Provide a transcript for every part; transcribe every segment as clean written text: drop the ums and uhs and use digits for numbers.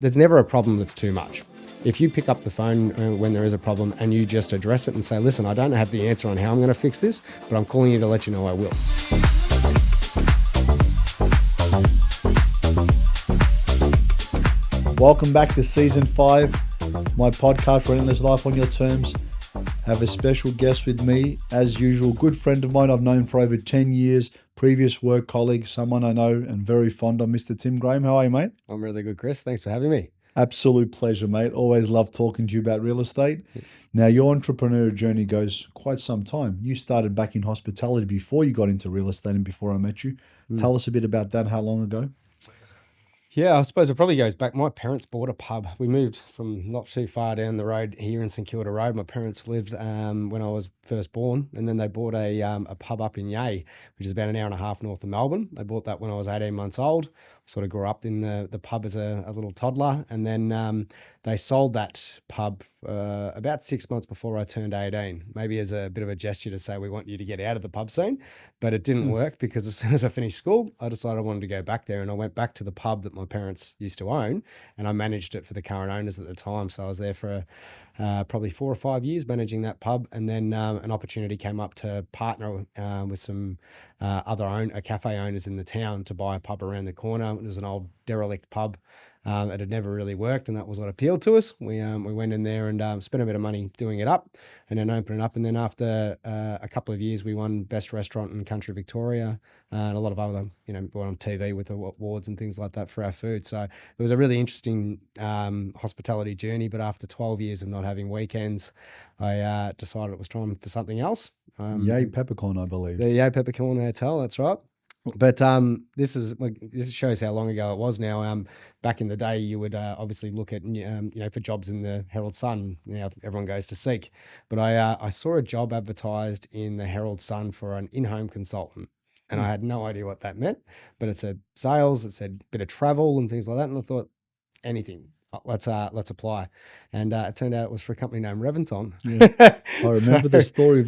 there's never a problem that's too much. If you pick up the phone when there is a problem and you just address it and say, listen, I don't have the answer on how I'm going to fix this, but I'm calling you to let you know I will. Welcome back to Season 5, my podcast, Relentless Life on Your Terms. I have a special guest with me, as usual, good friend of mine I've known for over 10 years, previous work colleague, someone I know and very fond of, Mr. Tim Graham. How are you, mate? I'm really good, Chris. Thanks for having me. Absolute pleasure, mate. Always love talking to you about real estate. Now, your entrepreneurial journey goes quite some time. You started back in hospitality before you got into real estate and before I met you. Tell us a bit about that. How long ago? Yeah, I suppose it probably goes back. My parents bought a pub. We moved from not too far down the road here in St Kilda Road. My parents lived when I was first born, and then they bought a pub up in Yea, which is about an hour and a half north of Melbourne. They bought that when I was 18 months old. Sort of grew up in the pub as a little toddler, and then they sold that pub about 6 months before I turned 18, maybe as a bit of a gesture to say, we want you to get out of the pub scene. But it didn't work, because as soon as I finished school, I decided I wanted to go back there, and I went back to the pub that my parents used to own, and I managed it for the current owners at the time. So I was there for probably 4 or 5 years managing that pub, and then an opportunity came up to partner with some other cafe owners in the town to buy a pub around the corner. It was an old derelict pub. It had never really worked, and that was what appealed to us. We went in there and spent a bit of money doing it up, and then opened it up. And then after a couple of years, we won Best Restaurant in Country Victoria, and a lot of other, we're on TV with awards and things like that for our food. So it was a really interesting hospitality journey. But after 12 years of not having weekends, I decided it was time for something else. Yea Peppercorn, I believe. The Yea Peppercorn Hotel, that's right. But this shows how long ago it was now. Back in the day, you would obviously look at for jobs in the Herald Sun. Everyone goes to seek. But I saw a job advertised in the Herald Sun for an in-home consultant, and I had no idea what that meant. But it said sales, it said bit of travel and things like that, and I thought, anything. Let's apply. And it turned out it was for a company named Reventon. Yeah. I remember the story.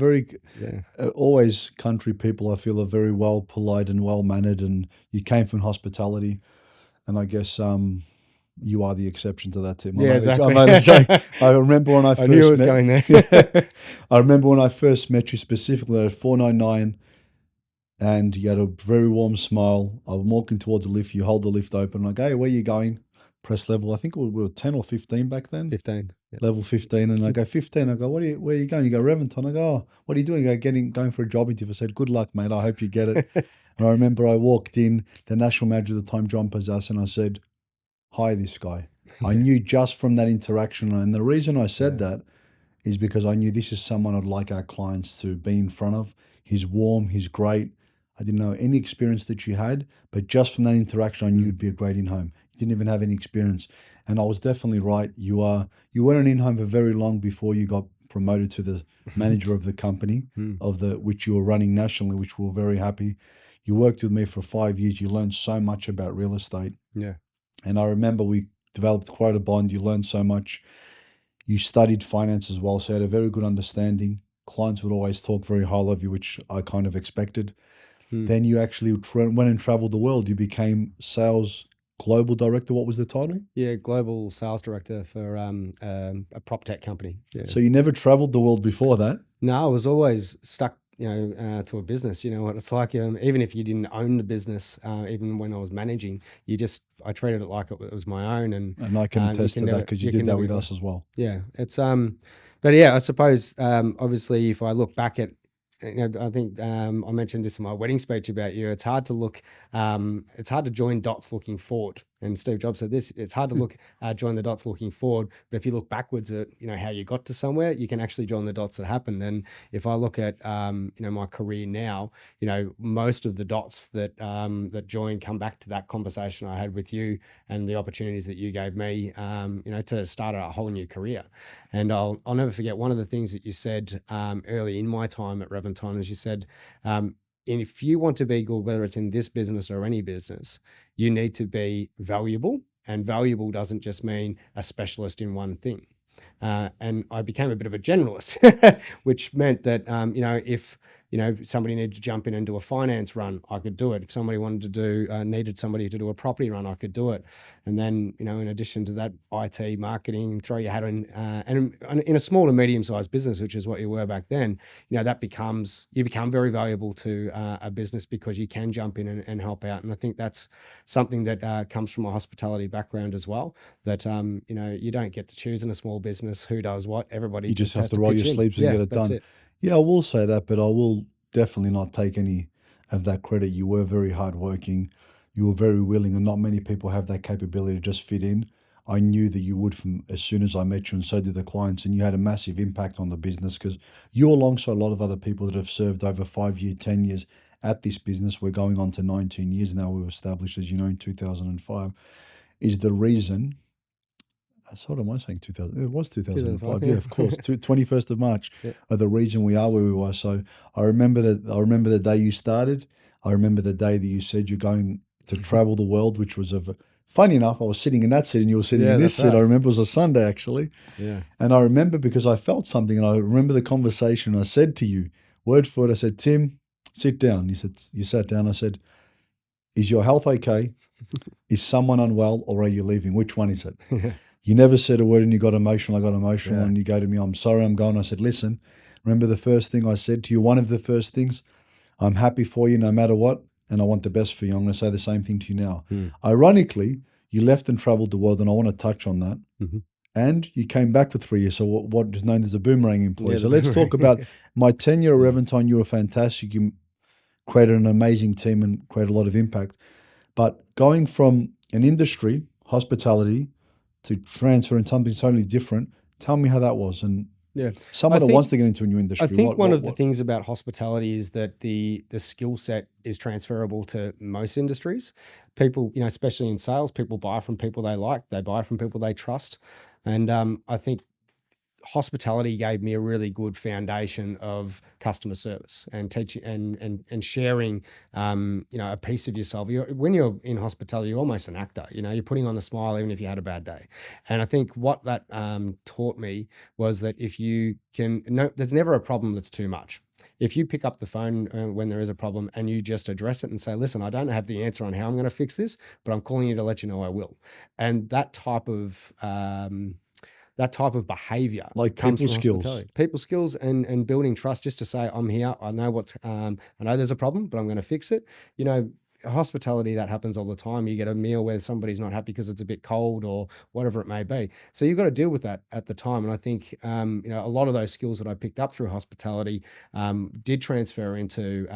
Always country people, I feel, are very well polite and well mannered, and you came from hospitality, and I guess you are the exception to that, Tim. Yeah, exactly. I remember when I first knew it was going there. I remember when I first met you specifically at 499, and you had a very warm smile. I'm walking towards the lift. You hold the lift open. I'm like, hey, where are you going? Press level. I think we were 10 or 15 back then. 15. Yep. Level 15. And I go, 15. I go, where are you going? You go, Reventon. I go, oh, what are you doing? I go, going for a job interview. I said, good luck, mate. I hope you get it. And I remember I walked in, the national manager at the time, John Pizzas, and I said, hi, this guy. I knew just from that interaction. And the reason I said that is because I knew this is someone I'd like our clients to be in front of. He's warm. He's great. I didn't know any experience that you had, but just from that interaction, I knew you'd be a great in-home. You didn't even have any experience. And I was definitely right. You weren't an in-home for very long before you got promoted to the manager of the company, which you were running nationally, which we were very happy. You worked with me for 5 years. You learned so much about real estate. Yeah. And I remember we developed quite a bond. You learned so much. You studied finance as well, so you had a very good understanding. Clients would always talk very highly of you, which I kind of expected. Then you actually went and traveled the world. You became sales global director. What was the title? Yeah, global sales director for a prop tech company. Yeah. So you never traveled the world before that? No, I was always stuck, to a business. You know what it's like. Even if you didn't own the business, even when I was managing, I treated it like it was my own. And I can attest to that, because you did that with us as well. Yeah, it's but yeah, I suppose obviously if I look back at. I think I mentioned this in my wedding speech about you. It's hard to join dots looking forward. And Steve Jobs said this: it's hard to join the dots looking forward, but if you look backwards at how you got to somewhere, you can actually join the dots that happened. And if I look at my career now, most of the dots that join come back to that conversation I had with you and the opportunities that you gave me, to start a whole new career. And I'll never forget one of the things that you said early in my time at Reventon, is you said, and if you want to be good, whether it's in this business or any business, you need to be valuable. And valuable doesn't just mean a specialist in one thing. And I became a bit of a generalist, which meant that, if somebody needed to jump in and do a finance run, I could do it. If somebody wanted to needed somebody to do a property run, I could do it. And then, in addition to that, IT, marketing, throw your hat in, and in a small to medium-sized business, which is what you were back then, you become very valuable to a business because you can jump in and help out. And I think that's something that comes from a hospitality background as well, that, you don't get to choose in a small business who does what. Everybody You just have has to roll pitch your in. sleeves and Yeah, get it that's done. it. Yeah, I will say that, but I will definitely not take any of that credit. You were very hardworking. You were very willing, and not many people have that capability to just fit in. I knew that you would from as soon as I met you, and so did the clients, and you had a massive impact on the business because you, alongside a lot of other people that have served over 5 years, 10 years at this business, we're going on to 19 years now. We were established, as you know, in 2005, is the reason. So what am I saying? 2000. It was 2005. Yeah, of course. 21st of March. Yeah. The reason we are where we were. So I remember that. I remember the day you started. I remember the day that you said you're going to travel the world, which was funny enough. I was sitting in that seat and you were sitting in this that's seat. right. I remember it was a Sunday actually. Yeah. And I remember because I felt something, and I remember the conversation. I said to you, word for word, I said, "Tim, sit down." You sat down. I said, "Is your health okay? Is someone unwell, or are you leaving? Which one is it?" You never said a word, and you got emotional. I got emotional, Yeah. and you go to me, "I'm sorry, I'm going." I said, "Listen, remember the first thing I said to you, one of the first things, I'm happy for you no matter what, and I want the best for you." I'm going to say the same thing to you now. Ironically, you left and traveled the world, and I want to touch on that. And you came back for 3 years, so what is known as a boomerang employee. Yeah, So let's talk about my tenure at Reventon. You were fantastic. You created an amazing team and created a lot of impact. But going from an industry, hospitality, to transfer in something totally different, tell me how that was. And Yeah. someone that wants to get into a new industry. I think one of the things about hospitality is that the skill set is transferable to most industries. People, especially in sales, people buy from people they like, they buy from people they trust. And I think hospitality gave me a really good foundation of customer service and teaching and sharing, a piece of yourself. When you're in hospitality, you're almost an actor. You're putting on a smile even if you had a bad day. And I think what that taught me was that if you can, no, there's never a problem that's too much. If you pick up the phone when there is a problem and you just address it and say, "Listen, I don't have the answer on how I'm going to fix this, but I'm calling you to let you know I will," and that type of behavior like comes people from skills. hospitality. People skills and building trust, just to say, "I'm here. I know I know there's a problem, but I'm going to fix it." Hospitality, that happens all the time. You get a meal where somebody's not happy because it's a bit cold or whatever it may be. So you've got to deal with that at the time. And I think, a lot of those skills that I picked up through hospitality did transfer into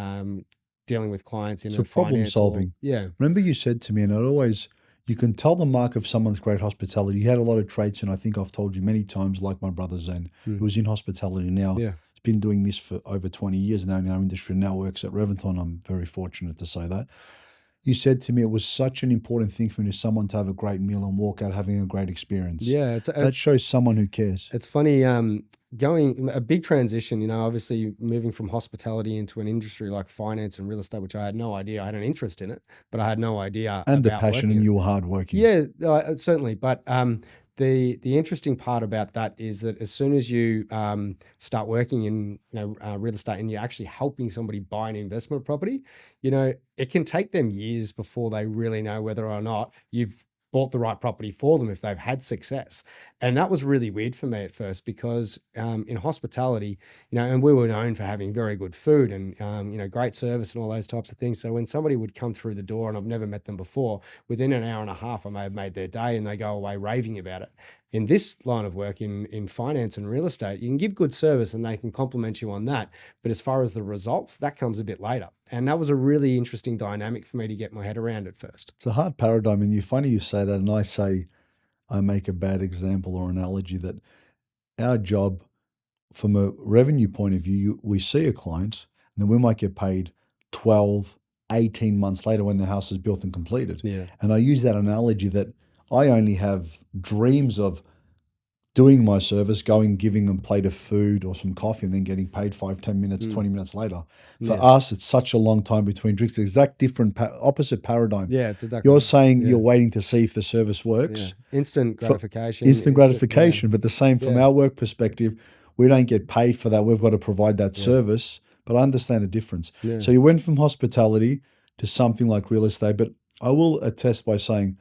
dealing with clients in So a problem finance solving. yeah. Remember you said to me, and you can tell the mark of someone's great hospitality. You had a lot of traits, and I think I've told you many times, like my brother Zen, who was in hospitality now. Yeah. He's been doing this for over 20 years now in our industry, and now works at Reventon. I'm very fortunate to say that. You said to me it was such an important thing for someone to have a great meal and walk out having a great experience. Yeah, that shows someone who cares. It's funny, going a big transition, obviously moving from hospitality into an industry like finance and real estate, which I had no idea. I had an interest in it, but I had no idea and about the passion, and you were hardworking. Yeah, certainly. But the interesting part about that is that as soon as you start working in real estate and you're actually helping somebody buy an investment property, it can take them years before they really know whether or not you've bought the right property for them if they've had success. And that was really weird for me at first because in hospitality, and we were known for having very good food and, great service and all those types of things. So when somebody would come through the door and I've never met them before, within an hour and a half, I may have made their day and they go away raving about it. In this line of work, in finance and real estate, you can give good service and they can compliment you on that. But as far as the results, that comes a bit later. And that was a really interesting dynamic for me to get my head around at first. It's a hard paradigm. And you're funny you say that. And I make a bad example or analogy that our job, from a revenue point of view, we see a client and then we might get paid 12, 18 months later when the house is built and completed. Yeah. And I use that analogy that I only have dreams of doing my service, giving them a plate of food or some coffee and then getting paid 5, 10 minutes, 20 minutes later. For us, it's such a long time between drinks. Exact different, opposite paradigm. Yeah, it's exactly. You're saying you're waiting to see if the service works. Yeah. Instant gratification. Instant gratification, but the same from our work perspective. We don't get paid for that. We've got to provide that service. but I understand the difference. Yeah. So you went from hospitality to something like real estate, but I will attest by saying,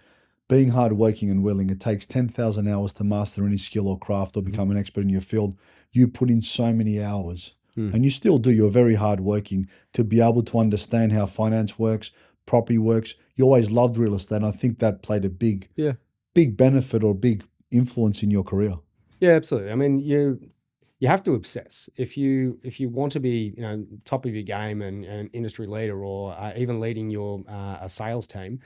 being hardworking and willing, it takes 10,000 hours to master any skill or craft or become an expert in your field. You put in so many hours, and you still do. You're very hardworking to be able to understand how finance works, property works. You always loved real estate, and I think that played a big, Yeah. big benefit or big influence in your career. Yeah, absolutely. I mean, you have to obsess if you want to be, top of your game and an industry leader, or even leading your a sales team.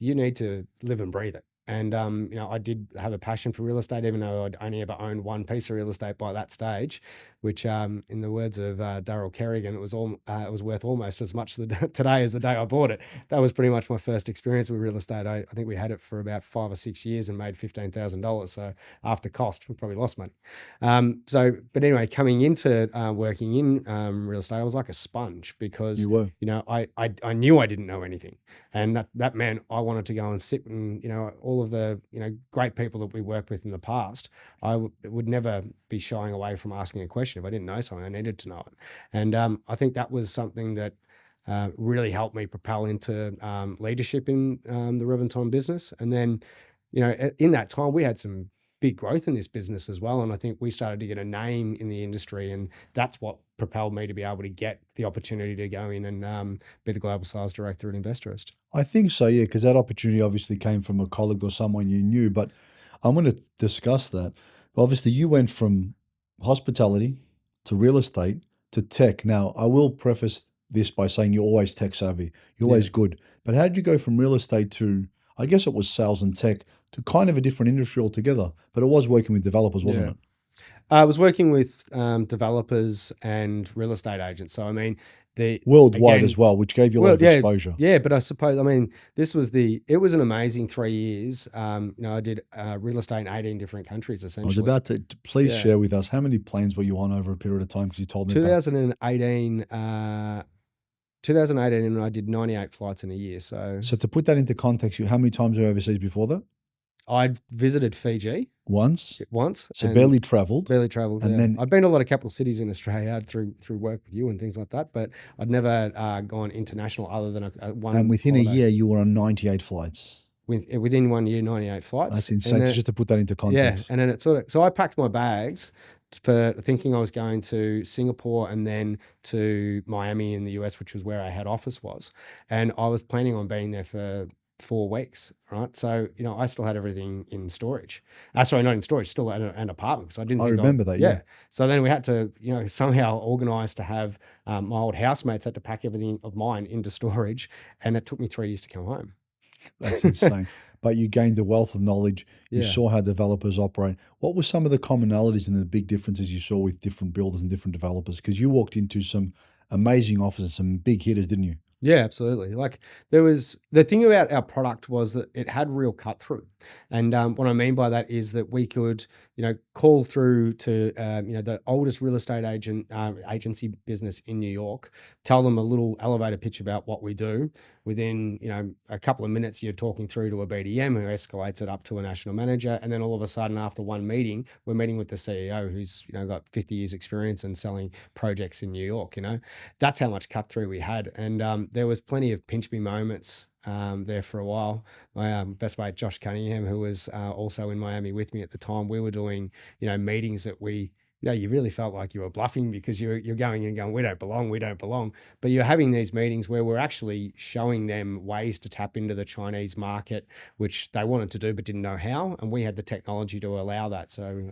You need to live and breathe it. And I did have a passion for real estate, even though I'd only ever owned one piece of real estate by that stage, which, in the words of Darryl Kerrigan, it was worth almost as much today as the day I bought it. That was pretty much my first experience with real estate. I think we had it for about 5 or 6 years and made $15,000. So after cost, we probably lost money. But anyway, coming into working in real estate, I was like a sponge because You were. I knew I didn't know anything, and that meant I wanted to go and sit and all of the great people that we worked with in the past. I would never be shying away from asking a question. If I didn't know something, I needed to know it, and I think that was something that really helped me propel into leadership in the Reventon business. And then, in that time, we had some big growth in this business as well. And I think we started to get a name in the industry, and that's what propelled me to be able to get the opportunity to go in and be the global sales director at Investorist. I think so, yeah, because that opportunity obviously came from a colleague or someone you knew. But I'm going to discuss that. Obviously, you went from hospitality to real estate to tech. Now, I will preface this by saying you're always tech savvy, you're always good. But how did you go from real estate to, I guess it was sales and tech, to kind of a different industry altogether? But it was working with developers, wasn't it? I was working with developers and real estate agents. So, I mean, worldwide as well, which gave you a lot of exposure. Yeah, but I suppose, I mean, it was an amazing 3 years. I did real estate in 18 different countries, essentially. I was about to, please share with us, how many planes were you on over a period of time? Because you told me 2018, 2018, I did 98 flights in a year. So to put that into context, how many times were you overseas before that? I'd visited Fiji once. So barely traveled. And then I'd been to a lot of capital cities in Australia through work with you and things like that, but I'd never gone international other than one. And within a year, you were on 98 flights. Within 1 year, 98 flights. That's insane. Then, just to put that into context. Yeah, and then so I packed my bags for thinking I was going to Singapore and then to Miami in the US, which was where our head office was. And I was planning on being there for 4 weeks, right? So, I still had everything in storage. Sorry, not in storage, still at an apartment. So I remember that, yeah. So then we had to, somehow organize to have my old housemates had to pack everything of mine into storage. And it took me 3 years to come home. That's insane. But you gained a wealth of knowledge. You saw how developers operate. What were some of the commonalities and the big differences you saw with different builders and different developers? Because you walked into some amazing offices, some big hitters, didn't you? Yeah, absolutely. Like the thing about our product was that it had real cut through. And what I mean by that is that we could, call through to, the oldest real estate agency business in New York, tell them a little elevator pitch about what we do. Within, a couple of minutes, you're talking through to a BDM who escalates it up to a national manager. And then all of a sudden, after one meeting, we're meeting with the CEO who's, got 50 years experience and selling projects in New York, That's how much cut through we had. And there was plenty of pinch me moments there for a while. My best mate, Josh Cunningham, who was also in Miami with me at the time, we were doing, meetings that you really felt like you were bluffing because you're going in and going, we don't belong. But you're having these meetings where we're actually showing them ways to tap into the Chinese market, which they wanted to do but didn't know how. And we had the technology to allow that. So,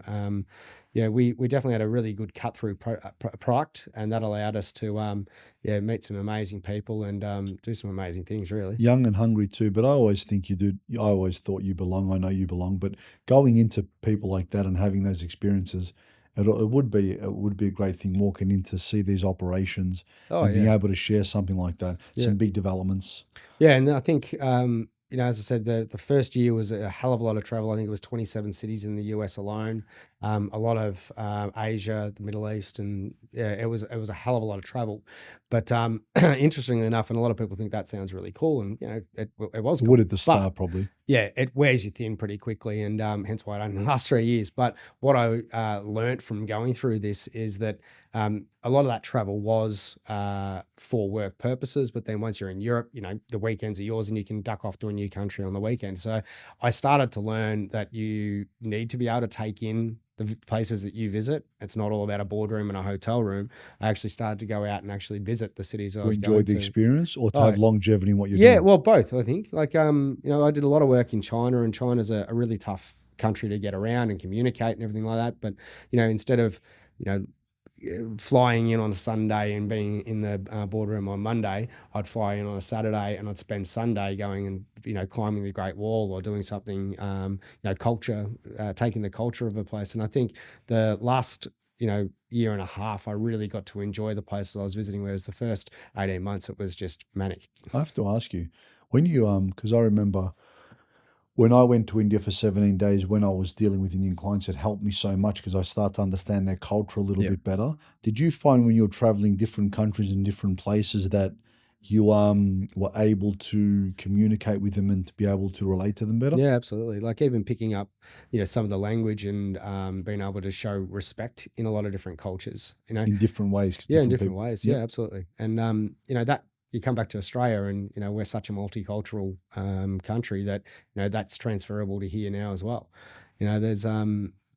we definitely had a really good cut through product, and that allowed us to, meet some amazing people and do some amazing things, really. Young and hungry too, but I always think you do. I always thought you belong. I know you belong, but going into people like that and having those experiences, it would be a great thing walking in to see these operations and being able to share something like that, some big developments. Yeah, and I think as I said, the first year was a hell of a lot of travel. I think it was 27 cities in the US alone, a lot of Asia, the Middle East, and it was a hell of a lot of travel. But interestingly enough, and a lot of people think that sounds really cool, and it was cool. Would at the start, probably. Yeah, it wears you thin pretty quickly, and hence why it only lasts 3 years. But what I learned from going through this is that A lot of that travel was for work purposes, but then once you're in Europe, the weekends are yours and you can duck off to a new country on the weekend. So I started to learn that you need to be able to take in the places that you visit. It's not all about a boardroom and a hotel room. I actually started to go out and actually visit the cities I To was enjoy going the to. experience or to Oh, have longevity in what you're yeah, doing? well, both, I think. Like, I did a lot of work in China, and China's a really tough country to get around and communicate and everything like that. But, instead of, you know, flying in on a Sunday and being in the boardroom on Monday, I'd fly in on a Saturday and I'd spend Sunday going and, climbing the Great Wall or doing something, culture, taking the culture of a place. And I think the last, year and a half, I really got to enjoy the places I was visiting, whereas the first 18 months, it was just manic. I have to ask you, when you because I remember when I went to India for 17 days, when I was dealing with Indian clients, it helped me so much because I start to understand their culture a little Yeah. bit better. Did you find when you're traveling different countries and different places that you were able to communicate with them and to be able to relate to them better Yeah, absolutely. Like even picking up, some of the language and being able to show respect in a lot of different cultures, in different ways? Because Yeah, in different different people. ways. Yep. Yeah, absolutely. And that you come back to Australia and we're such a multicultural country that that's transferable to here now as well.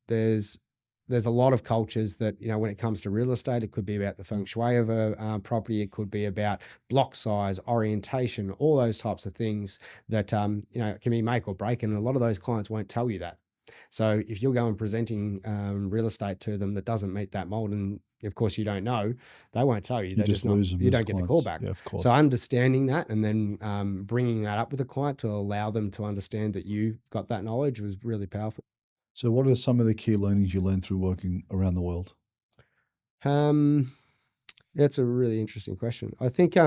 There's there's a lot of cultures that when it comes to real estate, it could be about the feng shui of a property, it could be about block size, orientation, all those types of things that can be make or break, and a lot of those clients won't tell you that. So if you're going presenting real estate to them that doesn't meet that mold, and of course you don't know, they won't tell you. You They're just just not. lose them You as don't get the call clients. back. Yeah, of So course. understanding that and then bringing that up with the client to allow them to understand that you got that knowledge was really powerful. So, what are some of the key learnings you learned through working around the world? Um, that's a really interesting question. I think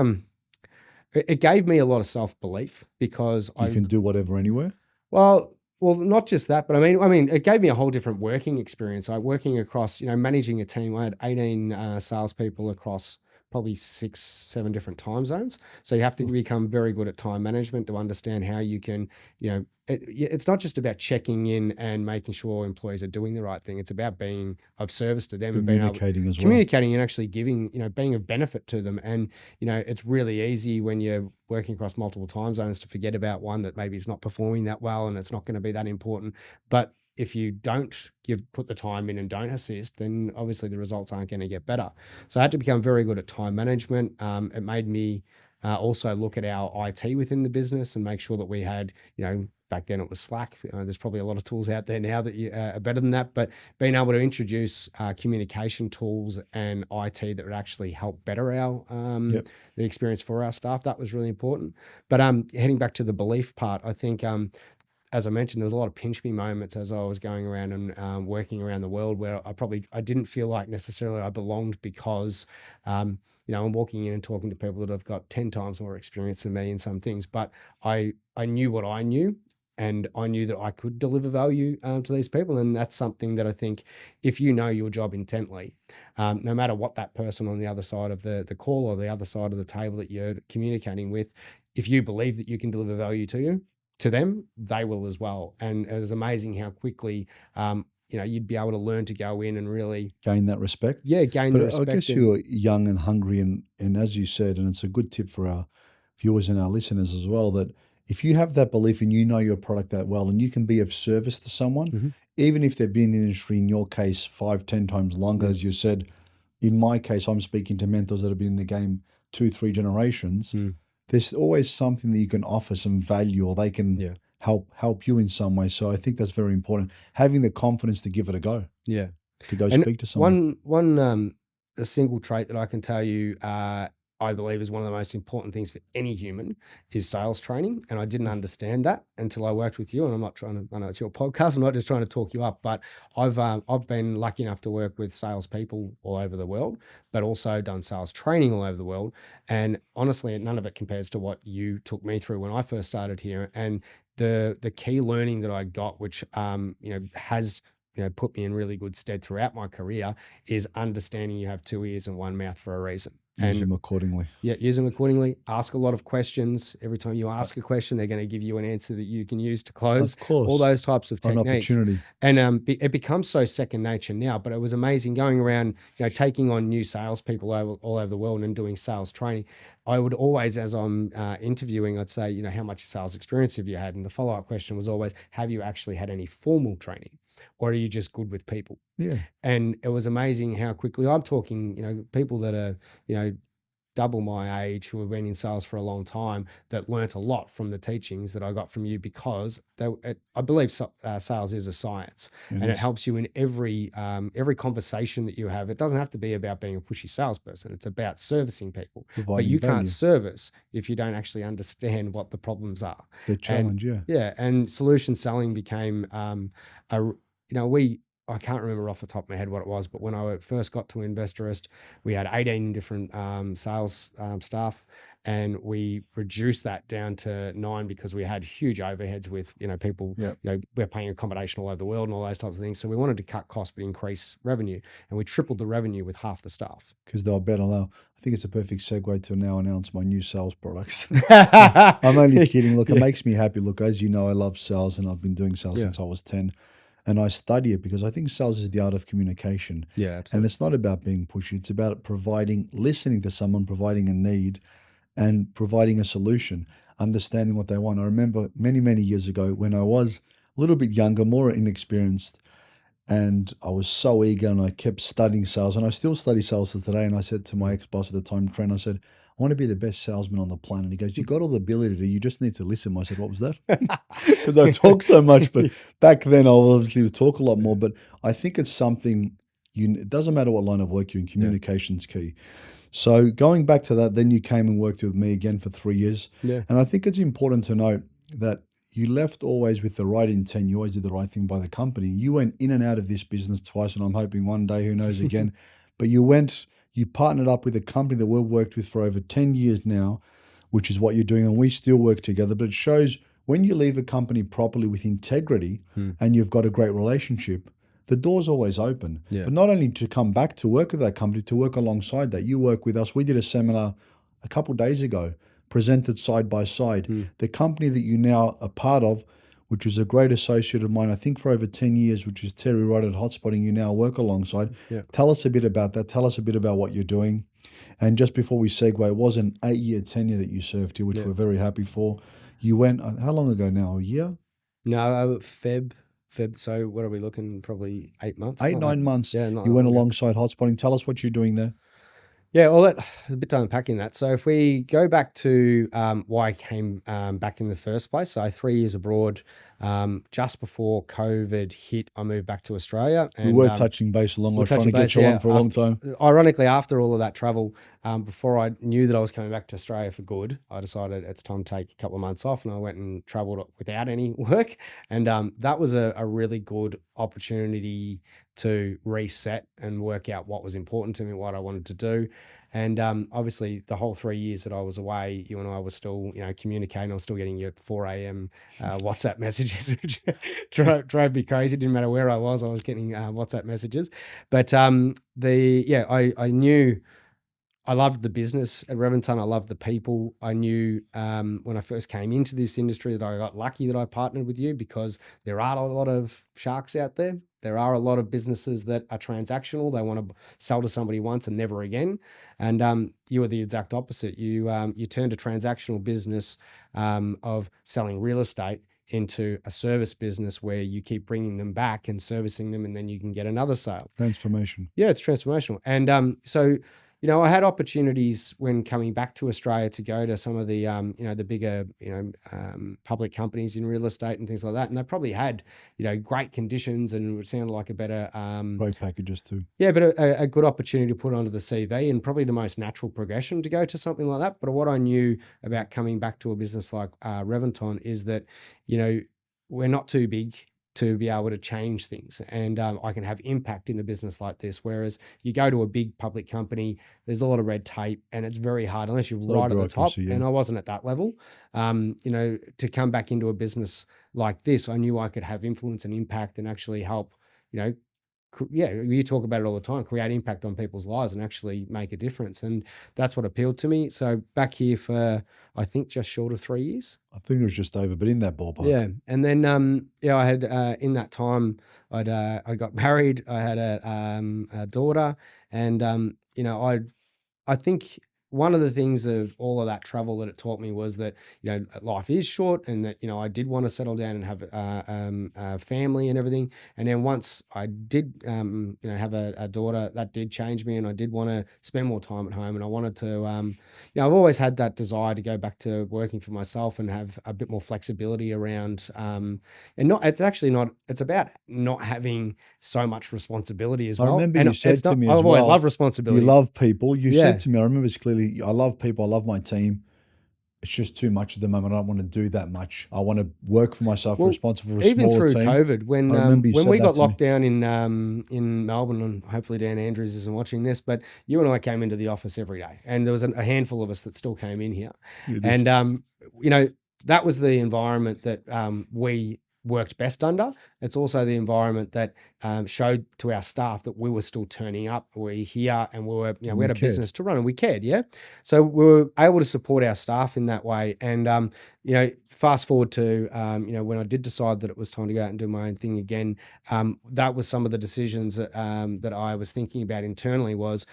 it gave me a lot of self belief because You can do whatever anywhere. Well, not just that, but I mean, it gave me a whole different working experience. Like working across, managing a team. I had 18 salespeople across probably 6, 7 different time zones. So you have to Oh, become very good at time management to understand how you can, it's not just about checking in and making sure employees are doing the right thing. It's about being of service to them and being able communicating as well. communicating and actually giving, being of benefit to them. And it's really easy when you're working across multiple time zones to forget about one that maybe is not performing that well and it's not going to be that important. But if you don't put the time in and don't assist, then obviously the results aren't going to get better. So I had to become very good at time management. It made me also look at our IT within the business and make sure that we had, back then it was Slack. There's probably a lot of tools out there now that are better than that, but being able to introduce communication tools and IT that would actually help better our Yep. the experience for our staff, that was really important. But heading back to the belief part, I think as I mentioned, there was a lot of pinch me moments as I was going around and working around the world where I didn't feel like necessarily I belonged because, I'm walking in and talking to people that have got 10 times more experience than me in some things, but I knew what I knew. And I knew that I could deliver value to these people. And that's something that I think if you know your job intently, no matter what that person on the other side of the call or the other side of the table that you're communicating with, if you believe that you can deliver value to them, they will as well. And it was amazing how quickly, you'd be able to learn to go in and really, Gain that respect. gain the But I respect guess and you're young and hungry, and as you said, and it's a good tip for our viewers and our listeners as well, that if you have that belief and you know your product that well and you can be of service to someone, Mhm. even if they've been in the industry, in your case, 5, 10 times longer, Yeah. as you said, in my case, I'm speaking to mentors that have been in the game 2, 3 generations. Mm. There's always something that you can offer some value or they can Yeah. help you in some way. So I think that's very important. Having the confidence to give it a go, Yeah. to go And speak to someone. one a single trait that I can tell you, I believe is one of the most important things for any human is sales training. And I didn't understand that until I worked with you. And I'm not trying to, I know it's your podcast. I'm not just trying to talk you up, but I've been lucky enough to work with salespeople all over the world, but also done sales training all over the world. And honestly, none of it compares to what you took me through when I first started here. And the key learning that I got, which has put me in really good stead throughout my career, is understanding you have 2 ears and 1 mouth for a reason. Use them accordingly. Yeah, use them accordingly. Ask a lot of questions. Every time you ask a question, they're going to give you an answer that you can use to close. Of course. All those types of An techniques. opportunity. And it becomes so second nature now. But it was amazing going around, taking on new salespeople all over the world and doing sales training. I would always, as I'm interviewing, I'd say, how much sales experience have you had? And the follow-up question was always, have you actually had any formal training? Or are you just good with people? Yeah. And it was amazing how quickly I'm talking, people that are, double my age who have been in sales for a long time that learnt a lot from the teachings that I got from you because I believe sales is a science it helps you in every conversation that you have. It doesn't have to be about being a pushy salesperson. It's about servicing people. But you can't service if you don't actually understand what the problems are. The challenge, and solution selling became I can't remember off the top of my head what it was, but when I first got to Investorist, we had 18 different sales staff, and we reduced that down to 9 because we had huge overheads with, people, we're paying accommodation all over the world and all those types of things. So we wanted to cut costs but increase revenue, and we tripled the revenue with half the staff. Because they were better now. I think it's a perfect segue to now announce my new sales products. I'm only kidding. Look, it makes me happy. Look, as you know, I love sales, and I've been doing sales since I was 10. And I study it because I think sales is the art of communication. Yeah, absolutely. And it's not about being pushy. It's about listening to someone, providing a need and providing a solution, understanding what they want. I remember many, many years ago when I was a little bit younger, more inexperienced, and I was so eager and I kept studying sales, and I still study sales to today. And I said to my ex-boss at the time, friend, I said, I want to be the best salesman on the planet. He goes, you got all the ability to, you just need to listen. I said, what was that? Because I talk so much, but back then I obviously talk a lot more. But I think it's something, it doesn't matter what line of work you're in, communication's key. So going back to that, then you came and worked with me again for 3 years. Yeah. And I think it's important to note that you left always with the right intent. You always did the right thing by the company. You went in and out of this business twice, and I'm hoping one day, who knows, again. But you partnered up with a company that we've worked with for over 10 years now, which is what you're doing, and we still work together. But it shows when you leave a company properly with integrity and you've got a great relationship, the door's always open. Yeah. But not only to come back to work with that company, to work alongside that. You work with us. We did a seminar a couple of days ago, presented side by side. The company that you now are part of, which is a great associate of mine, I think for over 10 years, which is Terry Ryder at Hotspotting, you now work alongside. Yeah. Tell us a bit about that. Tell us a bit about what you're doing. And just before we segue, it was an 8-year tenure that you served here, which we're very happy for. You went, how long ago now? A year? No, Feb. So what are we looking? Probably 8 months? 9 months. Yeah, you went alongside Hotspotting. Tell us what you're doing there. Yeah, well, there's a bit to unpack in that. So if we go back to why I came back in the first place, so 3 years abroad, just before COVID hit, I moved back to Australia. And, we were touching base along. I was trying to get you on for a long time. Ironically, after all of that travel, before I knew that I was coming back to Australia for good, I decided it's time to take a couple of months off, and I went and traveled without any work. And that was a really good opportunity to reset and work out what was important to me, what I wanted to do. And obviously the whole 3 years that I was away, you and I were still, communicating. I was still getting your 4 a.m. WhatsApp messages, which drove me crazy. Didn't matter where I was getting WhatsApp messages. But I knew I loved the business at Reventon. I loved the people. I knew when I first came into this industry that I got lucky that I partnered with you, because there are a lot of sharks out there. There are a lot of businesses that are transactional. They want to sell to somebody once and never again. And you were the exact opposite. You turned a transactional business of selling real estate into a service business where you keep bringing them back and servicing them, and then you can get another sale. Transformation. Yeah, it's transformational. And so I had opportunities when coming back to Australia to go to some of the, the bigger, public companies in real estate and things like that. And they probably had, great conditions, and it sounded like a better... great packages too. Yeah, but a good opportunity to put onto the CV, and probably the most natural progression to go to something like that. But what I knew about coming back to a business like Reventon is that, we're not too big to be able to change things, and I can have impact in a business like this. Whereas you go to a big public company, there's a lot of red tape, and it's very hard unless you're right at the top. Yeah. And I wasn't at that level. To come back into a business like this, I knew I could have influence and impact and actually help, you talk about it all the time, create impact on people's lives and actually make a difference. And that's what appealed to me. So back here for, I think, just short of 3 years. I think it was just over, but in that ballpark. Yeah. And then, I had, in that time, I got married. I had a daughter, and, I think one of the things of all of that travel that it taught me was that, life is short, and that, I did want to settle down and have a family and everything. And then once I did, have a daughter, that did change me, and I did want to spend more time at home. And I wanted to, I've always had that desire to go back to working for myself and have a bit more flexibility around, it's about not having so much responsibility as I well. remember And you said to me as I've always well, loved you responsibility. love people. You Yeah. said to me, I remember this clearly, I love people, I love my team. It's just too much at the moment. I don't want to do that much. I want to work for myself, be responsible for a even smaller through team. COVID, when I remember you when said we that got to me. locked down in Melbourne, and hopefully Dan Andrews isn't watching this, but you and I came into the office every day, and there was a handful of us that still came in here, and that was the environment that we worked best under. It's also the environment that showed to our staff that we were still turning up, we're here, and we were, we had a business to run, and we cared, yeah. So we were able to support our staff in that way, and fast forward to when I did decide that it was time to go out and do my own thing again, that was some of the decisions that that I was thinking about internally was,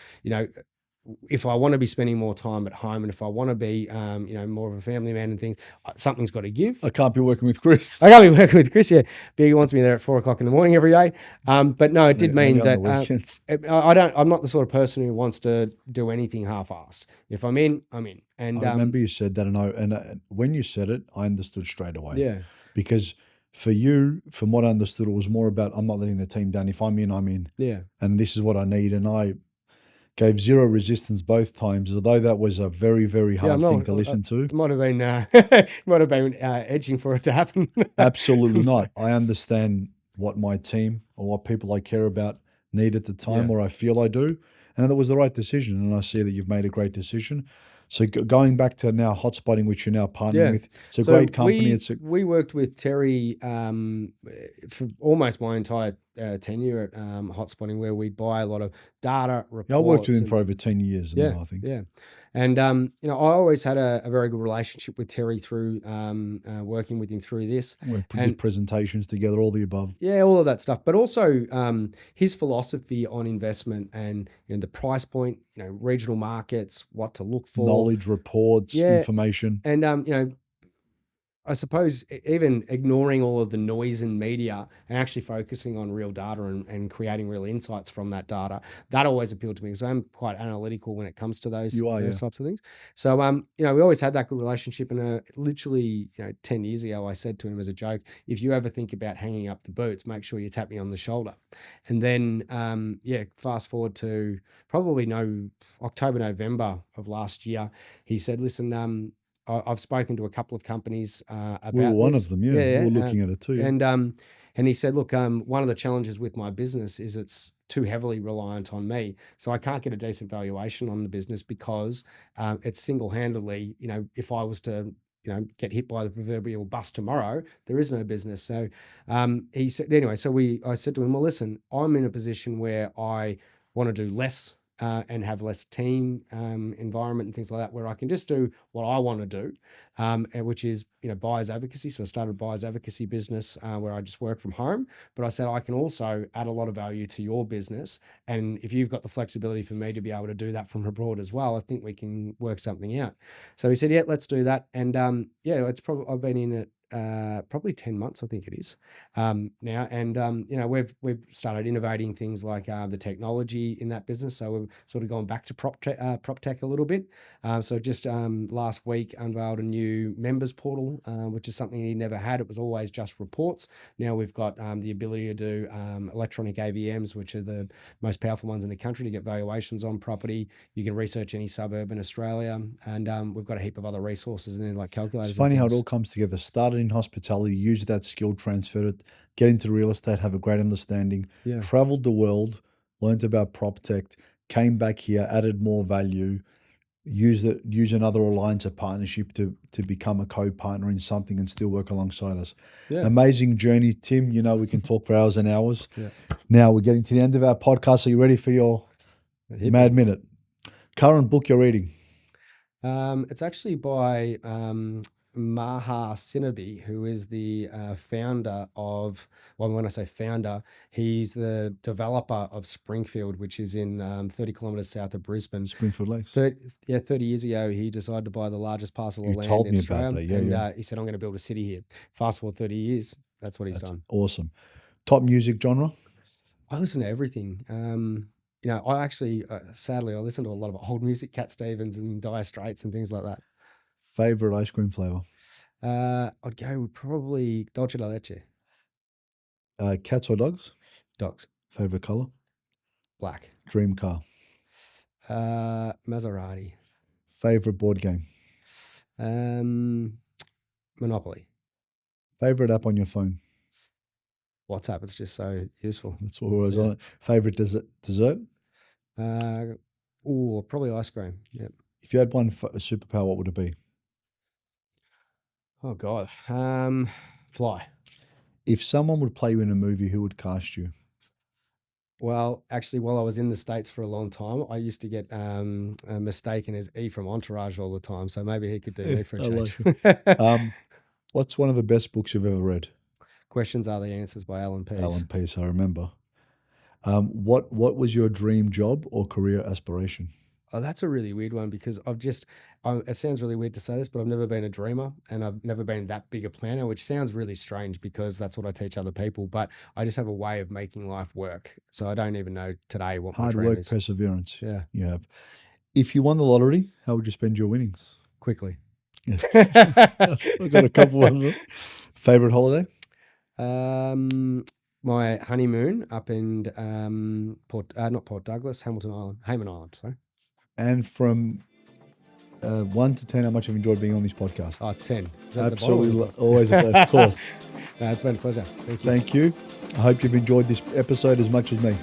if I want to be spending more time at home, and if I want to be, more of a family man and things, something's got to give. I can't be working with Chris. I can't be working with Chris. Yeah, Big wants me there at 4 o'clock in the morning every day. But no, it did mean that I'm not the sort of person who wants to do anything half-assed. If I'm in, I'm in. And I remember you said that, and when you said it, I understood straight away. Yeah, because for you, from what I understood, it was more about I'm not letting the team down. If I'm in, I'm in. Yeah, and this is what I need, and I gave zero resistance both times, although that was a very, very hard thing to listen to. It might have been edging for it to happen. Absolutely not. I understand what my team or what people I care about need at the time, or I feel I do, and that was the right decision. And I see that you've made a great decision. So going back to now Hotspotting, which you're now partnering with, it's a great company. We worked with Terry for almost my entire tenure at Hotspotting, where we'd buy a lot of data reports. I worked with him for over 10 years now, I think. Yeah. And, I always had a very good relationship with Terry through working with him through this. We did presentations together, all the above. Yeah, all of that stuff. But also his philosophy on investment and the price point, regional markets, what to look for. Knowledge, reports, information. And, I suppose even ignoring all of the noise in media and actually focusing on real data and creating real insights from that data, that always appealed to me because I'm quite analytical when it comes to those types of things. So, we always had that good relationship. And literally, 10 years ago, I said to him as a joke, if you ever think about hanging up the boots, make sure you tap me on the shoulder. And then, fast forward to probably October, November of last year, he said, listen, I've spoken to a couple of companies about we were one this. of them, we were looking at it too. And he said, look, one of the challenges with my business is it's too heavily reliant on me. So I can't get a decent valuation on the business because it's single-handedly, if I was to, get hit by the proverbial bus tomorrow, there is no business. So he said, anyway, I said to him, well, listen, I'm in a position where I want to do less and have less team environment and things like that, where I can just do what I want to do, which is buyers advocacy. So I started a buyers advocacy business where I just work from home. But I said I can also add a lot of value to your business, and if you've got the flexibility for me to be able to do that from abroad as well, I think we can work something out. So he said, yeah, let's do that. And it's probably I've been in it probably 10 months, I think it is now. And, we've started innovating things like the technology in that business. So we've sort of gone back to prop tech a little bit. So just last week unveiled a new members portal, which is something he never had. It was always just reports. Now we've got the ability to do electronic AVMs, which are the most powerful ones in the country, to get valuations on property. You can research any suburb in Australia, and we've got a heap of other resources in there, like calculators. It's funny how it all comes together. Started in hospitality, used that skill, transferred it, get into real estate, have a great understanding, traveled the world, learned about prop tech, came back here, added more value, use another alliance, a partnership to become a co-partner in something and still work alongside us. Amazing journey, Tim. We can talk for hours and hours. Now we're getting to the end of our podcast. Are you ready for your Hit mad me. minute? Current book you're reading? It's actually by Maha Sinabi, who is the founder of, well, when I say founder, he's the developer of Springfield, which is in 30 kilometers south of Brisbane. Springfield Lakes. 30 years ago, he decided to buy the largest parcel You of land told in me about Australia. that, yeah, and yeah. He said, I'm going to build a city here. Fast forward 30 years, that's what he's That's done. awesome. Top music genre? I listen to everything. You know, I actually, sadly, I listen to a lot of old music, Cat Stevens and Dire Straits and things like that. Favorite ice cream flavor? I'd go with probably Dolce de Leche. Cats or dogs? Dogs. Favorite color? Black. Dream car? Maserati. Favorite board game? Monopoly. Favorite app on your phone? WhatsApp. It's just so useful. That's what was on it. Favorite dessert? Probably ice cream. Yep. If you had one superpower, what would it be? Oh God. Fly. If someone would play you in a movie, who would cast you? Well, actually, while I was in the States for a long time, I used to get mistaken as E from Entourage all the time. So maybe he could do me for a change. What's one of the best books you've ever read? Questions Are the Answers by Alan Pease. Alan Pease, I remember. What was your dream job or career aspiration? Oh, that's a really weird one because it sounds really weird to say this, but I've never been a dreamer and I've never been that big a planner, which sounds really strange because that's what I teach other people, but I just have a way of making life work. So I don't even know today what my dream Hard work, is. perseverance. Yeah. You have. If you won the lottery, how would you spend your winnings? Quickly. Yeah. I've got a couple of them. Favorite holiday? My honeymoon up in not Port Douglas, Hamilton Island, Hayman Island, sorry. And from 1 to 10, how much have you enjoyed being on this podcast? 10. Absolutely. Always a pleasure, of course. No, it's been a pleasure. Thank you. Thank you. I hope you've enjoyed this episode as much as me.